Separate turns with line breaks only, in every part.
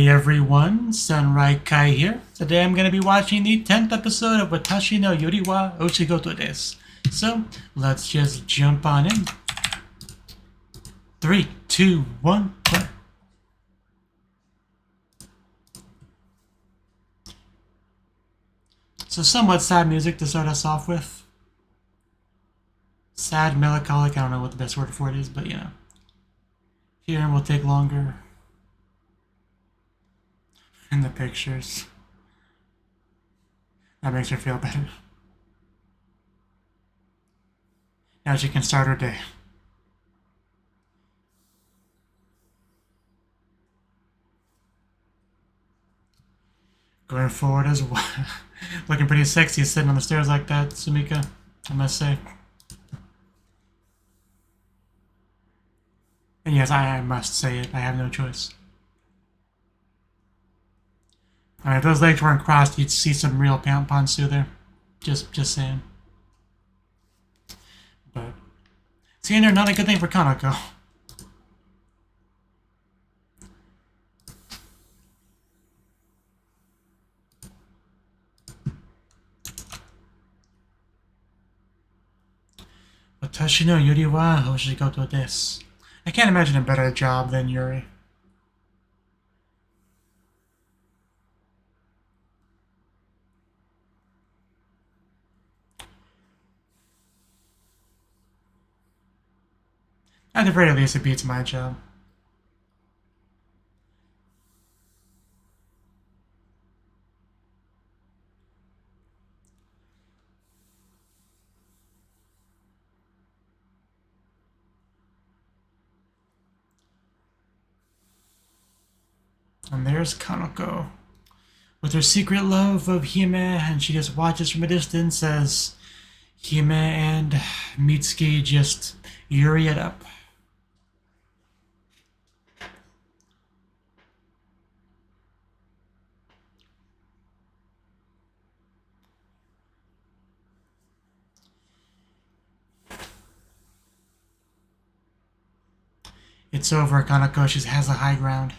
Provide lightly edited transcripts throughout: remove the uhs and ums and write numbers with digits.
Hey everyone, Sunrise Kai here. Today I'm going to be watching the 10th episode of Watashi no Yuri wa Oshigoto desu. So, let's just jump on in. 3, 2, 1, play. So somewhat sad music to start us off with. Sad, melancholic, I don't know what the best word for it is, but you know. Here will take longer. In the pictures. That makes her feel better. Now she can start her day. Going forward as well. Looking pretty sexy sitting on the stairs like that, Sumika, I must say. And yes, I must say it. I have no choice. Alright, if those legs weren't crossed, you'd see some real Ponsu there. Just saying. But seeing they're not a good thing for Kanako. Watashi no Yuri wa Oshigoto desu. I can't imagine a better job than Yuri. At the very least, it beats my job. And there's Kanako. With her secret love of Hime, and she just watches from a distance as Hime and Mitsuki just Yuri it up. It's over, Kanako. She has the high ground.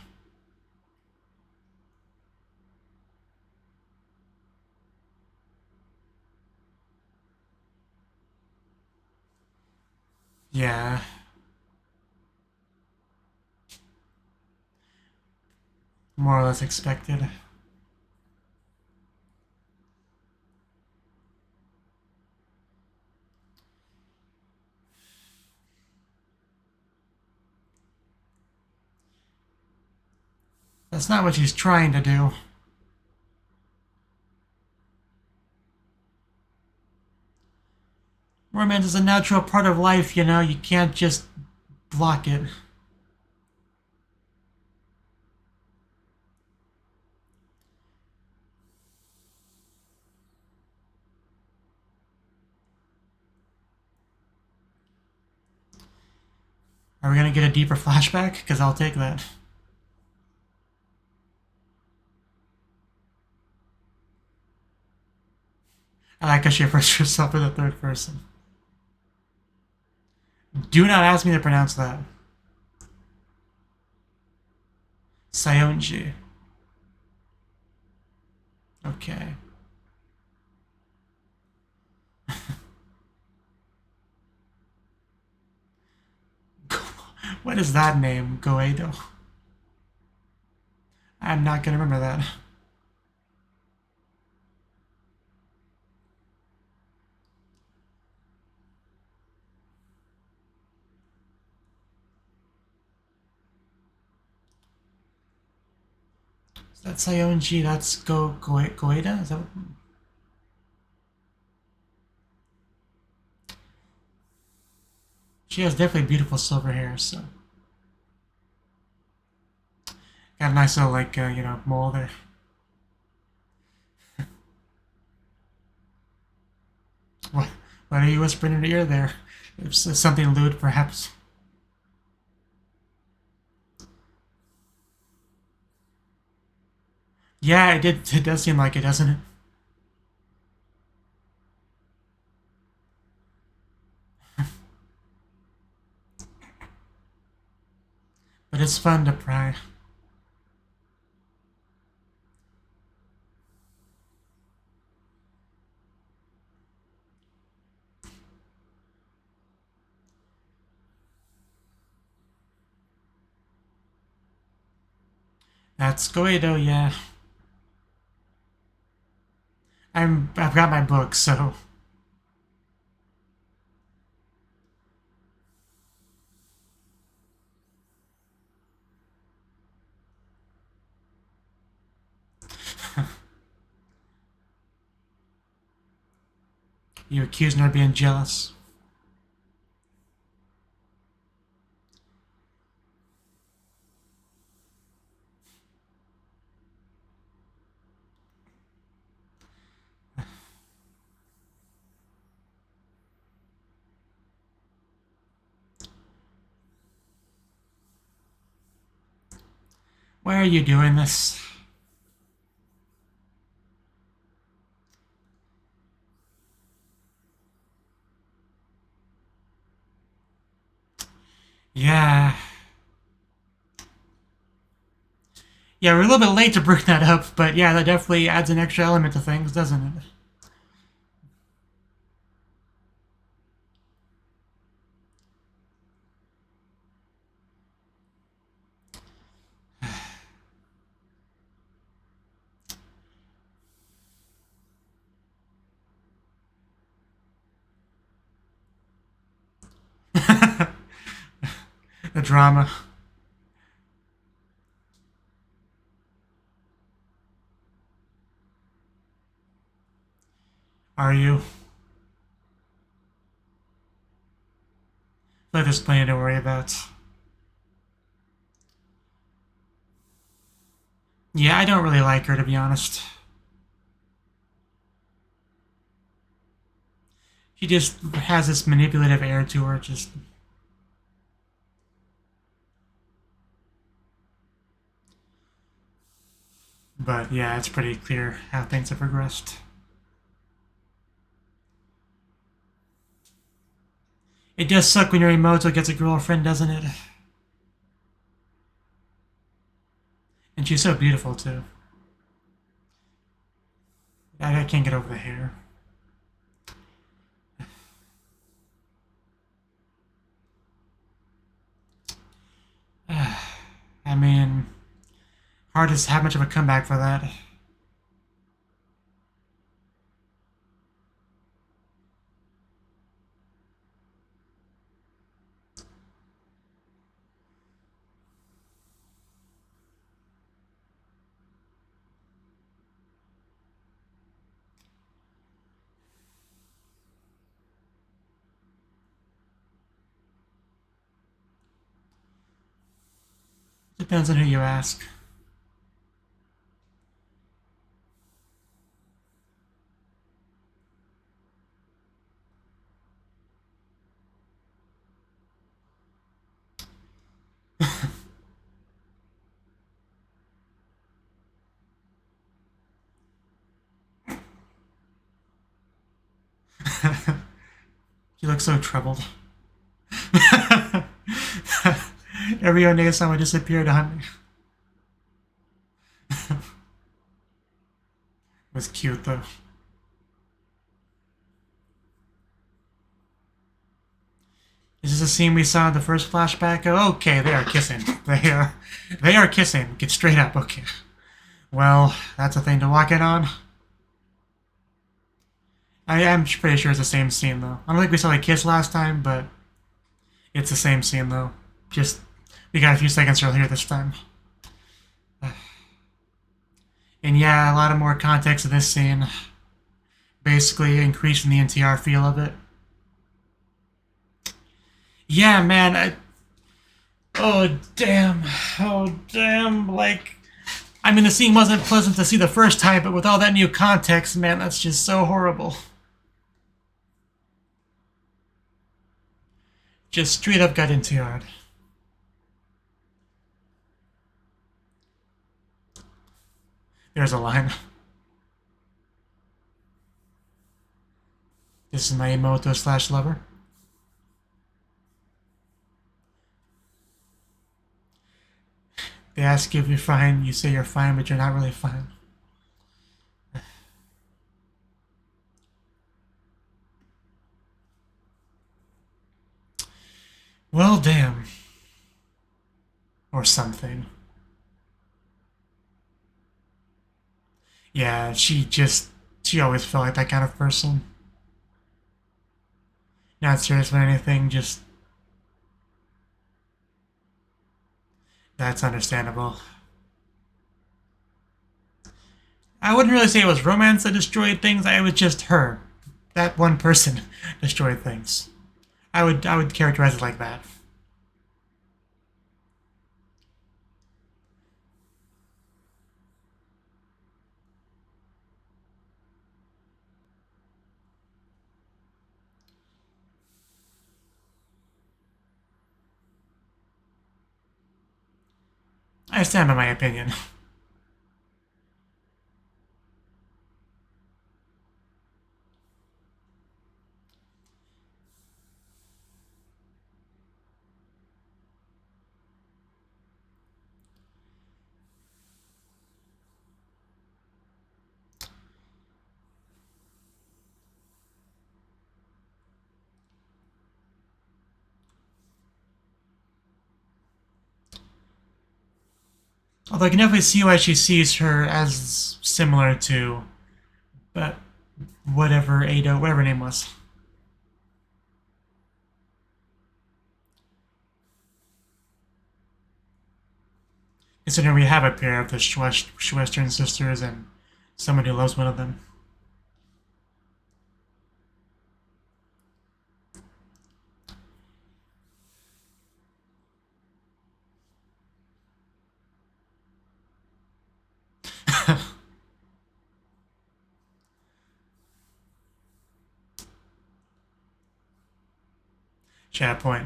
Yeah. More or less expected. That's not what she's trying to do. Romance is a natural part of life, you know. You can't just block it. Are we gonna get a deeper flashback? Because I'll take that. I like how she refers to herself in the third person. Do not ask me to pronounce that. Sayonji. Okay. What is that name? Goedo. I'm not gonna remember that. Is that Sayonji? That's Goeda? Is that what... She has definitely beautiful silver hair, so... Got a nice little, like, you know, mole there. What are you whispering in your ear there? It's something lewd, perhaps. Yeah, it does seem like it, doesn't it? But it's fun to pry. That's Goedo, yeah. I've got my book, so. You accusing her of being jealous. Why are you doing this? Yeah. Yeah, we're a little bit late to bring that up, but yeah, that definitely adds an extra element to things, doesn't it? The drama. Are you? But there's plenty to worry about. Yeah, I don't really like her, to be honest. She just has this manipulative air to her, just. But yeah, it's pretty clear how things have progressed. It does suck when your Emoto gets a girlfriend, doesn't it? And she's so beautiful, too. I can't get over the hair. I mean, hard to have much of a comeback for that. Depends on who you ask. You look so troubled. Every Onega-sama disappeared on me. It was cute, though. Is this a scene we saw in the first flashback? Oh, okay, they are kissing. They are kissing. Get straight up, okay. Well, that's a thing to walk in on. I'm pretty sure it's the same scene, though. I don't think we saw a kiss last time, but it's the same scene, though. Just, we got a few seconds earlier this time. And yeah, a lot of more context in this scene. Basically increasing the NTR feel of it. Yeah, man. Oh, damn. Oh, damn. Like, I mean, the scene wasn't pleasant to see the first time, but with all that new context, man, that's just so horrible. Just straight up got NTR'd. There's a line. This is my Emoto / lover. They ask you if you're fine, you say you're fine, but you're not really fine. Well, damn. Or something. Yeah, she always felt like that kind of person. Not serious about anything, just that's understandable. I wouldn't really say it was romance that destroyed things. It was just her. That one person destroyed things. I would characterize it like that. I stand by my opinion. Although I can definitely see why she sees her as similar to, but whatever Ada, whatever her name was. Considering we have a pair of the Schwestern sisters and someone who loves one of them. Chat point.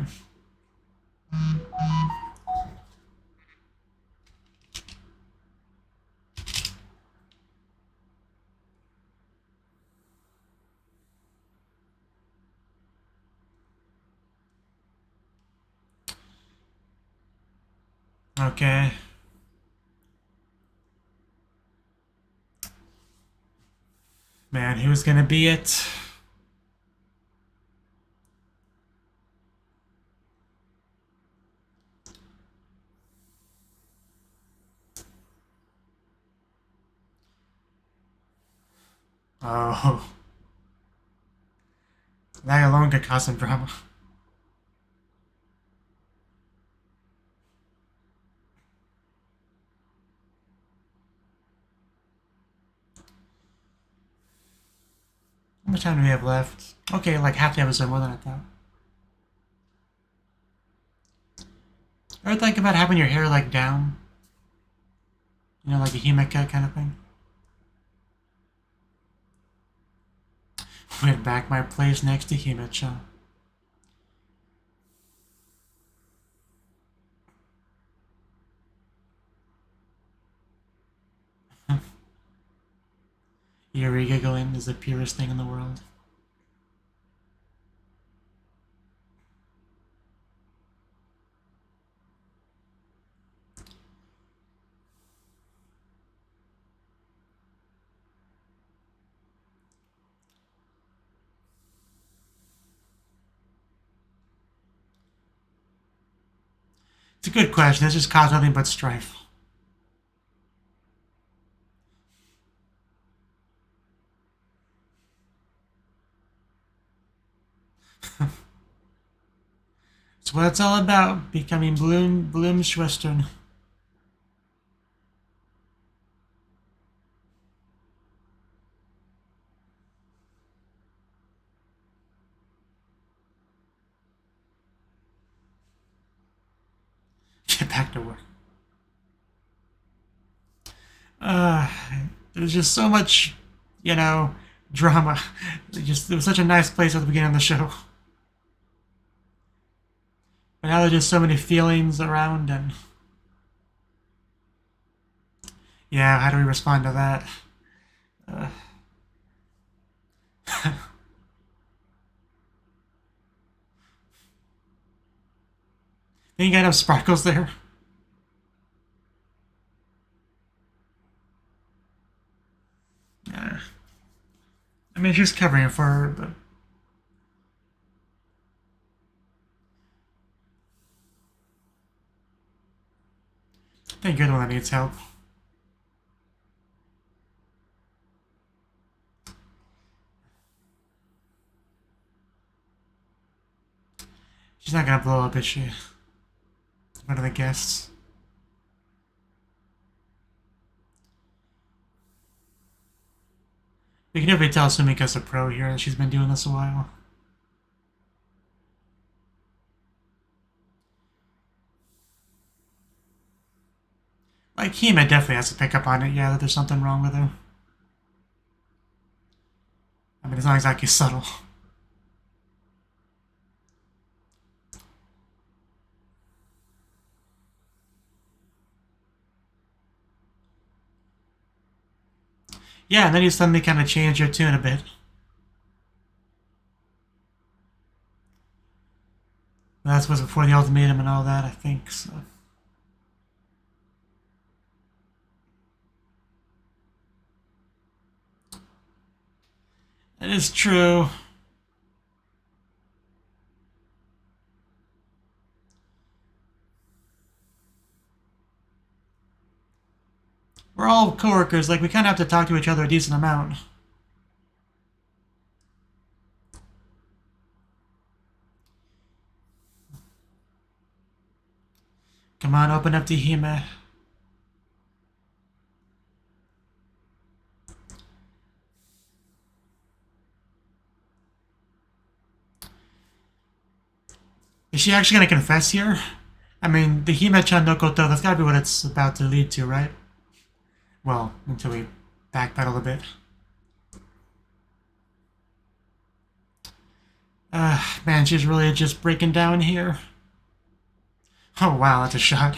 Okay. Man, who's gonna be it? Oh. That alone could cause some drama. How much time do we have left? Okay, like half the episode, more than I thought. Ever think about having your hair like down? You know, like a Himeka kind of thing? Went back my place next to Himecha. Yuri giggling is the purest thing in the world. It's a good question. It's just caused nothing but strife. It's what it's all about, becoming Bloomschwestern. Get back to work. Uh, there's just so much, you know, drama. It was such a nice place at the beginning of the show. But now there's just so many feelings around, and yeah, how do we respond to that? Uh, think you got enough sparkles there? Yeah. I mean, she's covering it for her, but I think you're the one that needs help. She's not gonna blow up, is she? What are the guests? You can definitely tell Sumika's a pro here. She's been doing this a while. Like, Hime definitely has to pick up on it, yeah, that there's something wrong with her. I mean, it's not exactly subtle. Yeah, and then you suddenly kind of change your tune a bit. That was before the ultimatum and all that, I think, so. It is true. We're all coworkers, like, we kind of have to talk to each other a decent amount. Come on, open up to Hime. Is she actually going to confess here? I mean, the Hime-chan no Koto, that's gotta be what it's about to lead to, right? Well, until we backpedal a bit. Man, she's really just breaking down here. Oh wow, that's a shot.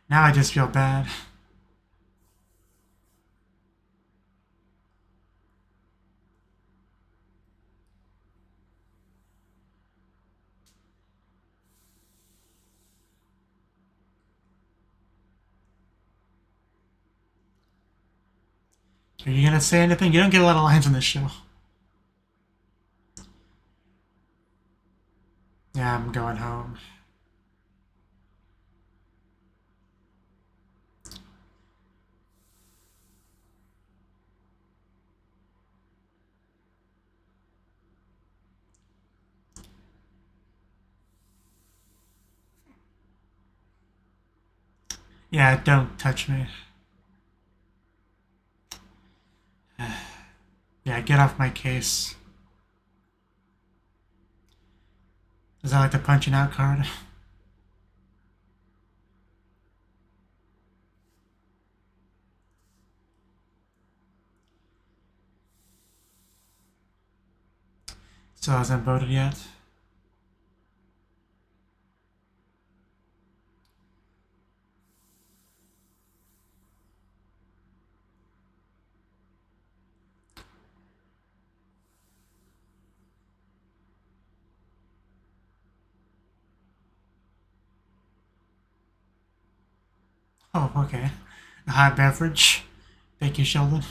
Now I just feel bad. Are you gonna say anything? You don't get a lot of lines on this show. Yeah, I'm going home. Yeah, don't touch me. Yeah, get off my case. Is that like the punching out card? Still hasn't voted yet. Oh, okay. A hot beverage. Thank you, Sheldon.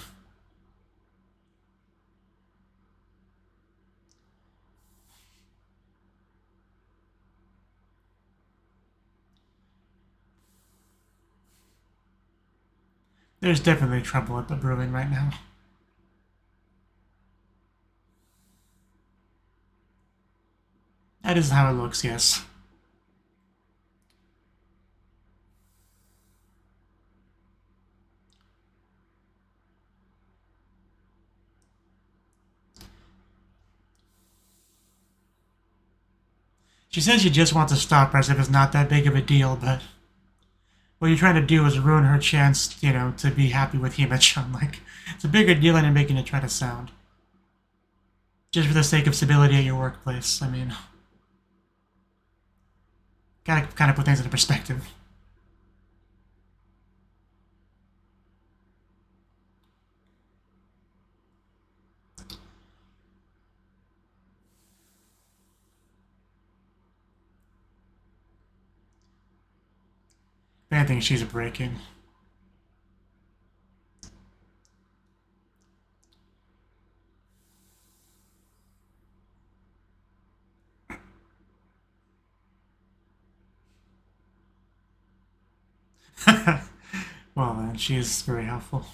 There's definitely trouble at the brewing right now. That is how it looks, yes. She says she just wants to stop her as if it's not that big of a deal, but what you're trying to do is ruin her chance, you know, to be happy with Hime-chan. Like, it's a bigger deal than you're making it try to sound. Just for the sake of stability at your workplace, I mean. Gotta kind of put things into perspective. I think she's a break-in. Well, then, she is very helpful.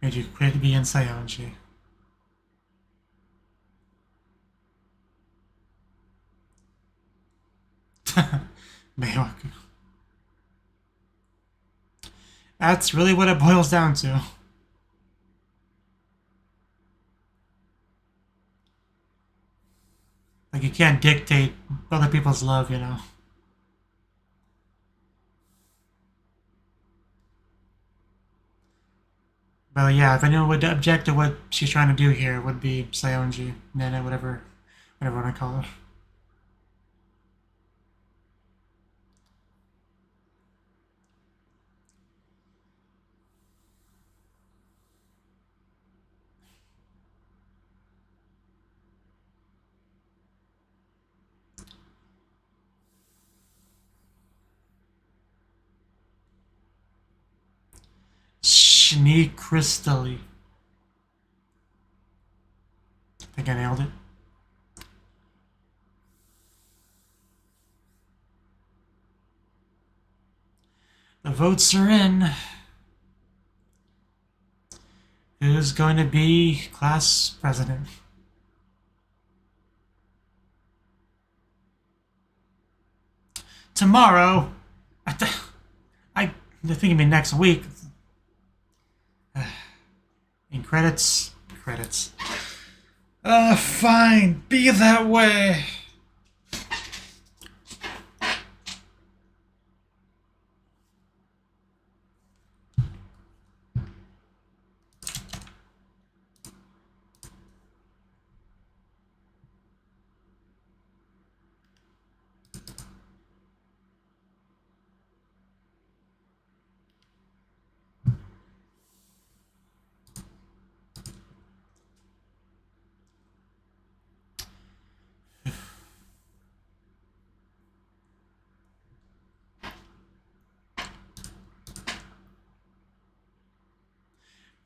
Made you quit being Sayonji. Meiwaku. That's really what it boils down to. Like, you can't dictate other people's love, you know. But yeah, if anyone would object to what she's trying to do here, it would be Sayonji, Nana, whatever I want to call her. Schnee crystally. I think I nailed it. The votes are in. Who's going to be class president? Tomorrow. I think you mean next week. In credits. Fine. Be that way.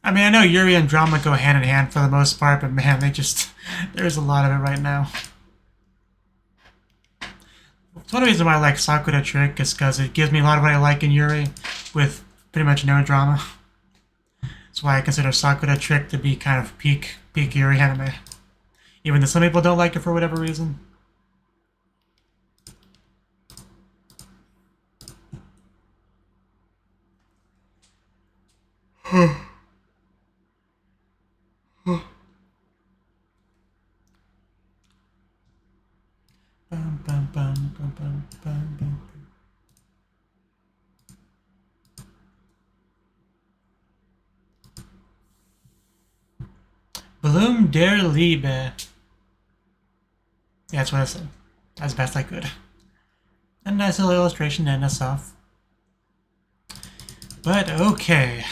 I mean, I know Yuri and drama go hand in hand for the most part, but man, there's a lot of it right now. It's one of the reasons why I like Sakura Trick, is because it gives me a lot of what I like in Yuri, with pretty much no drama. That's why I consider Sakura Trick to be kind of peak Yuri anime. Even though some people don't like it for whatever reason. Bloom der Liebe. Yeah, that's what I said. As best I could. A nice little illustration to end us off. But okay.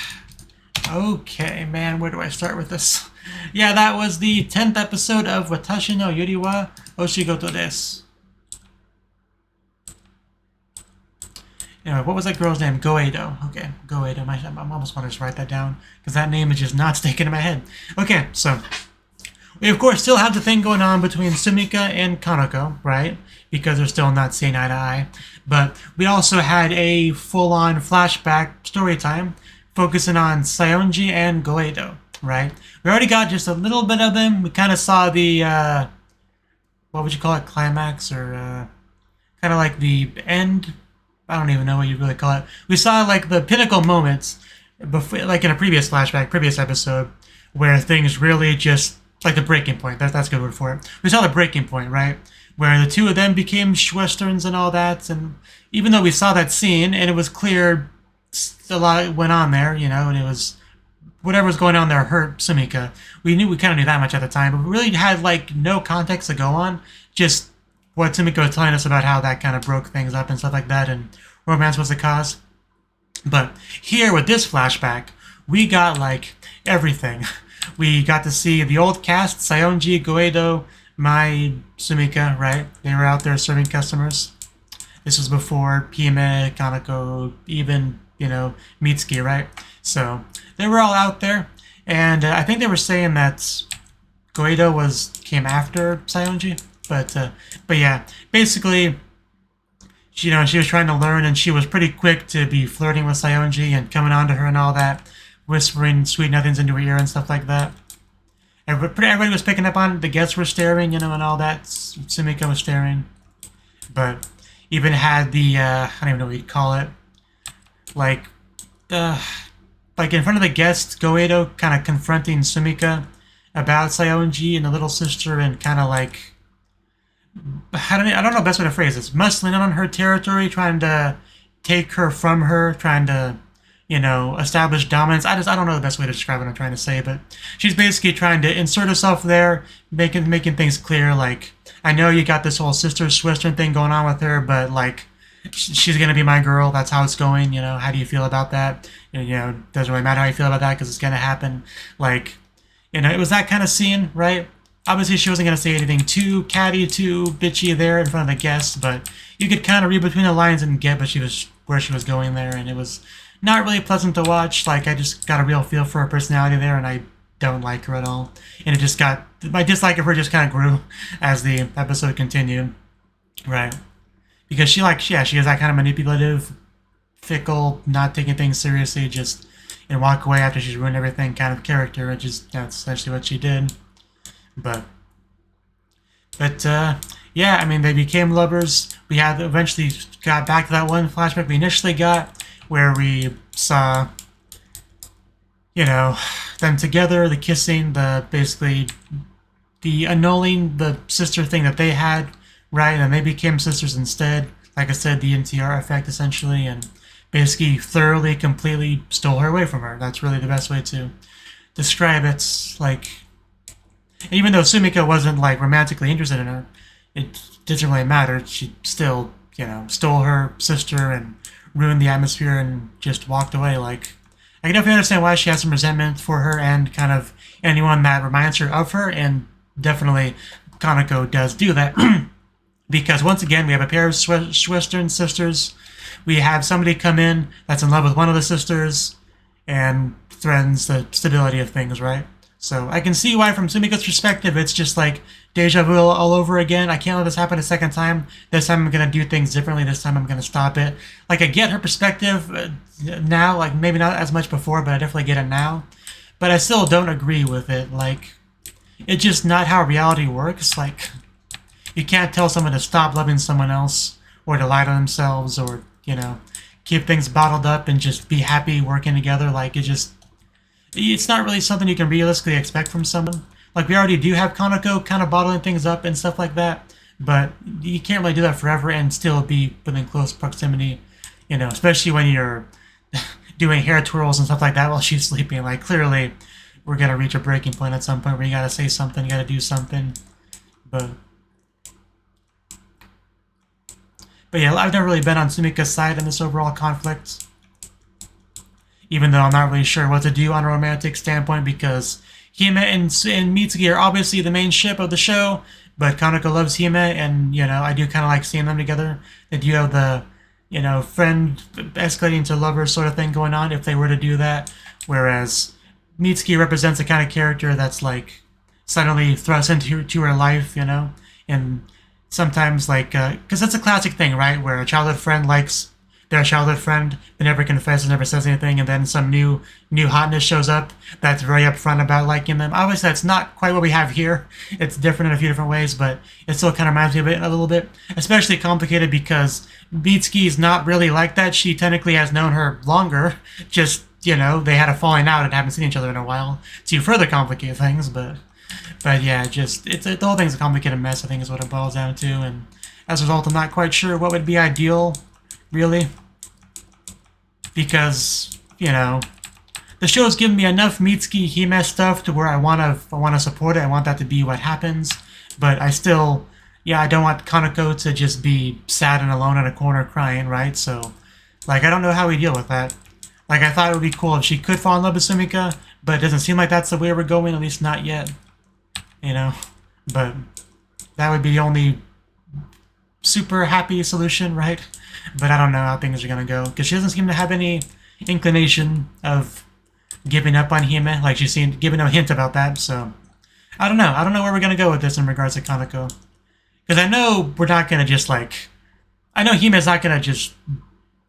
Okay, man, where do I start with this? Yeah, that was the 10th episode of Watashi no Yuri wa Oshigoto desu. Anyway, what was that girl's name? Goeido. Okay, Goeido. I almost want to just write that down, because that name is just not sticking in my head. Okay, so we of course still have the thing going on between Sumika and Kanako, right? Because they're still not seeing eye to eye. But we also had a full-on flashback story time focusing on Sayonji and Goeido, right? We already got just a little bit of them. We kind of saw the, what would you call it, climax, or kind of like the end. I don't even know what you really call it. We saw like the pinnacle moments, before, like in a previous flashback, previous episode, where things really just, like the breaking point. That's a good word for it. We saw the breaking point, right? Where the two of them became Schwesterns and all that. And even though we saw that scene, and it was clear a lot went on there, you know, and it was whatever was going on there hurt Sumika. We kind of knew that much at the time, but we really had like no context to go on. Just what Sumika was telling us about how that kind of broke things up and stuff like that, and romance was the cause. But here with this flashback, we got like everything. We got to see the old cast, Sayonji, Goeido, Mai, Sumika, right? They were out there serving customers. This was before Hime, Kaneko, even, you know, Mitsuki, right? So they were all out there, and I think they were saying that Goeido came after Saionji, but yeah, basically, you know, she was trying to learn, and she was pretty quick to be flirting with Saionji and coming on to her and all that, whispering sweet nothings into her ear and stuff like that. Everybody was picking up on it. The guests were staring, you know, and all that. Sumika was staring, but even had the I don't even know what you'd call it, like in front of the guests, Goeido kind of confronting Sumika about Saionji and the little sister, and kind of like, I don't know the best way to phrase this, muscling in on her territory, trying to take her from her, trying to, you know, establish dominance. I don't know the best way to describe what I'm trying to say, but she's basically trying to insert herself there, making things clear, like, I know you got this whole sister Swister thing going on with her, but like, she's gonna be my girl. That's how it's going. You know, how do you feel about that? You know, doesn't really matter how you feel about that because it's gonna happen. Like, you know, it was that kind of scene, right? Obviously, she wasn't gonna say anything too catty, too bitchy there in front of the guests, but you could kind of read between the lines and get where she was going there, and it was not really pleasant to watch. Like, I just got a real feel for her personality there, and I don't like her at all. And it just got, my dislike of her just kind of grew as the episode continued, right? Because she has that kind of manipulative, fickle, not taking things seriously, just, and walk away after she's ruined everything kind of character, which is, that's essentially what she did. But yeah, I mean, they became lovers. We had eventually got back to that one flashback we initially got, where we saw, you know, them together, the kissing, basically the annulling the sister thing that they had, right? And they became sisters instead. Like I said, the NTR effect essentially, and basically thoroughly, completely stole her away from her. That's really the best way to describe it. Like, even though Sumika wasn't like romantically interested in her, it didn't really matter. She still, you know, stole her sister and ruined the atmosphere and just walked away. Like, I can definitely understand why she has some resentment for her and kind of anyone that reminds her of her, and definitely Kaneko does do that. Because once again, we have a pair of Western sisters. We have somebody come in that's in love with one of the sisters and threatens the stability of things, right? So I can see why, from Sumika's perspective, it's just like deja vu all over again. I can't let this happen a second time. This time I'm going to do things differently. This time I'm going to stop it. Like, I get her perspective now, like maybe not as much before, but I definitely get it now. But I still don't agree with it. Like, it's just not how reality works. Like, you can't tell someone to stop loving someone else, or to lie to themselves, or, you know, keep things bottled up and just be happy working together. Like, it's not really something you can realistically expect from someone. Like, we already do have Kaneko kind of bottling things up and stuff like that, but you can't really do that forever and still be within close proximity, you know, especially when you're doing hair twirls and stuff like that while she's sleeping. Like, clearly, we're going to reach a breaking point at some point where you got to say something, you got to do something. But yeah, I've never really been on Sumika's side in this overall conflict, even though I'm not really sure what to do on a romantic standpoint, because Hime and Mitsuki are obviously the main ship of the show, but Kaneko loves Hime, and, you know, I do kind of like seeing them together. They do have the, you know, friend escalating to lover sort of thing going on if they were to do that, whereas Mitsuki represents the kind of character that's, like, suddenly thrust into her life, you know, and sometimes, like, because that's a classic thing, right, where a childhood friend likes their childhood friend, but never confesses, never says anything, and then some new hotness shows up that's very upfront about liking them. Obviously, that's not quite what we have here. It's different in a few different ways, but it still kind of reminds me of it a little bit. Especially complicated because Mitsuki's not really like that. She technically has known her longer. Just, you know, they had a falling out and haven't seen each other in a while to further complicate things, but yeah, just, the whole thing's a complicated mess, I think, is what it boils down to, and as a result, I'm not quite sure what would be ideal, really, because, you know, the show's given me enough Mitsuki Hime stuff to where I want to support it. I want that to be what happens, but I still, yeah, I don't want Kaneko to just be sad and alone in a corner crying, right? So, like, I don't know how we deal with that. Like, I thought it would be cool if she could fall in love with Sumika, but it doesn't seem like that's the way we're going, at least not yet, you know? But that would be the only super happy solution, right? But I don't know how things are gonna go, because she doesn't seem to have any inclination of giving up on Hime. Like, she's giving no hint about that, so I don't know. I don't know where we're gonna go with this in regards to Kaneko. Because I know we're not gonna just, like... I know Hime's not gonna just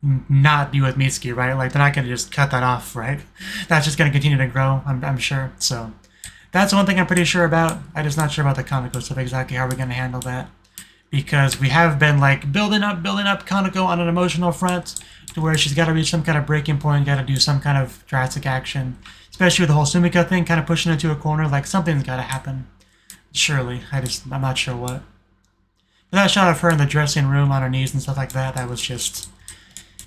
not be with Mitsuki, right? Like, they're not gonna just cut that off, right? That's just gonna continue to grow, I'm sure. So, that's one thing I'm pretty sure about. I'm just not sure about the Kaneko stuff, exactly how we're gonna handle that. Because we have been, like, building up Kaneko on an emotional front, to where she's gotta reach some kind of breaking point, gotta do some kind of drastic action. Especially with the whole Sumika thing, kind of pushing her to a corner, like, something's gotta happen. Surely. I'm not sure what. But that shot of her in the dressing room on her knees and stuff like that, that was just...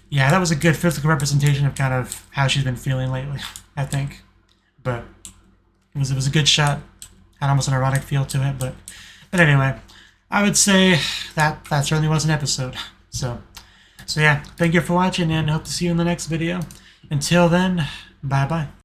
Yeah, that was a good physical representation of kind of how she's been feeling lately, I think. But it was a good shot. Had almost an erotic feel to it, but anyway, I would say that certainly was an episode. So yeah, thank you for watching, and hope to see you in the next video. Until then, bye-bye.